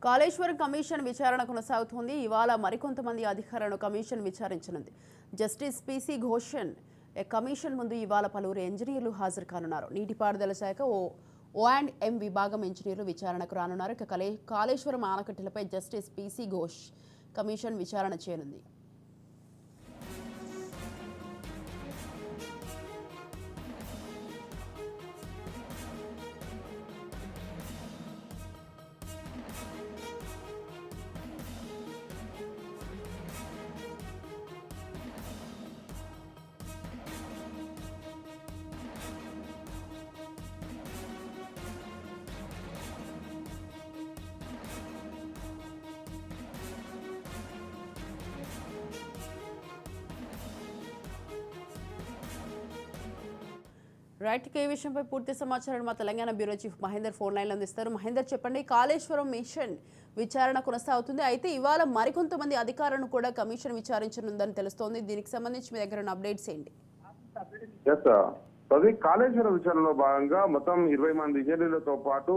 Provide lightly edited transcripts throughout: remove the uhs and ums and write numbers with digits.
Kaleshwaram commission విచారణ కొనసాగుతోంది. ఇవాళ మరికొంతమంది అధికారులను కమిషన్ విచారించనుంది. జస్టిస్ పిసి ఘోషన్ కమిషన్ ముందు ఇవాళ పలువురు ఇంజనీర్లు హాజరు కానున్నారు. నీటిపారుదల శాఖ O&M విభాగం ఇంజనీర్లు విచారణకు రానున్నారు. ఇక కాళేశ్వరం ఆనకట్టలపై జస్టిస్ పిసి ఘోష్ కమిషన్ విచారణ చేయనుంది. రైట్ ఈ విషయంపై పూర్తి సమాచారం మా Telangana bureau chief Mahender phone లైన్లో అందిస్తారు. మహేందర్, చెప్పండి. కాళేశ్వరం మిషన్ విచారణ కొనసాగుతుంది. అయితే ఇవాళ మరికొంతమంది అధికారులను కూడా కమిషన్ విచారించనుందని తెలుస్తోంది. దీనికి సంబంధించి మీ దగ్గర ఉన్న అప్డేట్స్ ఏంటి? కాళేశ్వరం విచారణలో భాగంగా మొత్తం 20 మంది ఇంజనీర్లతో పాటు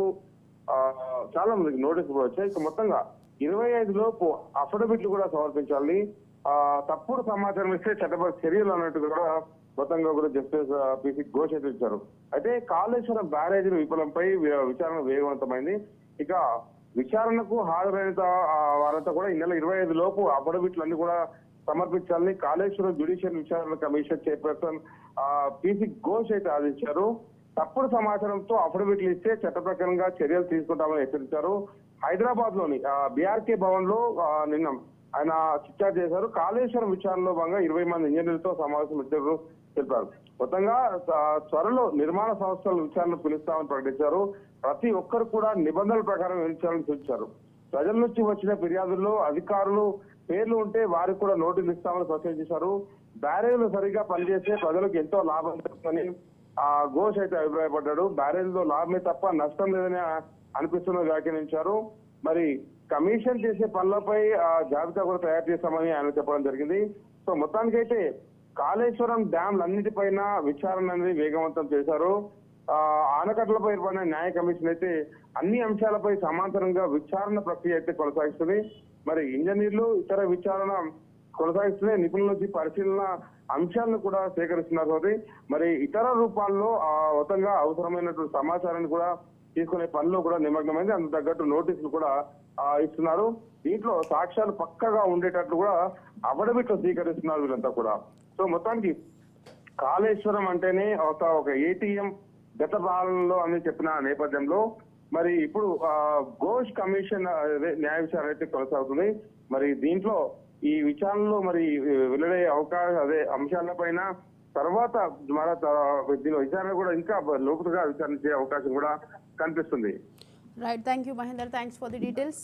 చాలా మందికి నోటీసులు వచ్చాయి. ఇక మొత్తంగా 25 లోపు అఫిడవిట్లు కూడా సమర్పించాలి. తప్పుడు సమాచారం ఇస్తే చట్టపర చర్యలు అన్నట్టు కూడా మొత్తంగా కూడా జస్టిస్ పిసి ఘోష్ ఇచ్చారు. అయితే కాళేశ్వరం బ్యారేజీల విఫలంపై విచారణ వేగవంతమైంది. ఇక విచారణకు హాజరైన వారంతా కూడా ఈ నెల 25 లోపు అఫిడవిట్లన్నీ కూడా సమర్పించాలని కాళేశ్వరం జ్యుడిషియల్ విచారణ కమిషన్ చైర్పర్సన్ పిసి ఘోష్ అయితే ఆదేశించారు. తప్పుడు సమాచారంతో అఫిడవిట్లు ఇస్తే చట్ట ప్రకారంగా చర్యలు తీసుకుంటామని హెచ్చరించారు. హైదరాబాద్ లోని బీఆర్కే భవన్ లో నిన్న ఆయన చిట్చాట్ చేశారు. కాళేశ్వరం విచారణలో భాగంగా 20 మంది ఇంజనీర్లతో సమావేశం పెట్టారు తెలిపారు. మొత్తంగా త్వరలో నిర్మాణ సంస్థల విచారణ పిలుస్తామని ప్రకటించారు. ప్రతి ఒక్కరు కూడా నిబంధనల ప్రకారం విచారణను సూచించారు. ప్రజల నుంచి వచ్చిన ఫిర్యాదుల్లో అధికారులు పేర్లు ఉంటే వారికి కూడా నోటీసులు ఇస్తామని స్పష్టం చేశారు. బ్యారేజ్లు సరిగ్గా పనిచేస్తే ప్రజలకు ఎంతో లాభం జరుగుతుందని ఘోష్ అయితే అభిప్రాయపడ్డాడు. బ్యారేజ్లో లాభమే తప్ప నష్టం లేదని అనిపిస్తున్నది వ్యాఖ్యానించారు. మరి కమిషన్ చేసే పనులపై జాబితా కూడా తయారు చేస్తామని ఆయన చెప్పడం జరిగింది. సో మొత్తానికైతే కాళేశ్వరం డ్యాంలన్నిటిపైన విచారణ అనేది వేగవంతం చేశారు. ఆనకట్టలపై ఏర్పడిన న్యాయ కమిషన్ అయితే అన్ని అంశాలపై సమాంతరంగా విచారణ ప్రక్రియ అయితే కొనసాగిస్తుంది. మరి ఇంజనీర్లు ఇతర విచారణ కొనసాగిస్తూనే నిపుణుల నుంచి పరిశీలన అంశాలను కూడా సేకరిస్తున్నారు. మరి ఇతర రూపాల్లో మొత్తంగా అవసరమైనటువంటి సమాచారాన్ని కూడా తీసుకునే పనిలో కూడా నిమగ్నమైంది. అందుకు తగ్గట్టు నోటీసులు కూడా ఇస్తున్నారు. దీంట్లో సాక్ష్యాలు పక్కగా ఉండేటట్లు కూడా అఫిడవిట్లు స్వీకరిస్తున్నారు వీళ్ళంతా కూడా. సో మొత్తానికి కాళేశ్వరం అంటేనే ఒక ఏటీఎం గత పాలనలో అని చెప్పిన నేపథ్యంలో మరి ఇప్పుడు ఘోష్ కమిషన్ న్యాయ విచారణ అయితే కొనసాగుతుంది. మరి దీంట్లో ఈ విచారణలో మరి వెల్లడే అంశాలపైన తర్వాత దీని విచారణ కూడా ఇంకా లోతుగా విచారించే అవకాశం కూడా కనిపిస్తుంది. Right, thank you Mahender, thanks for the details.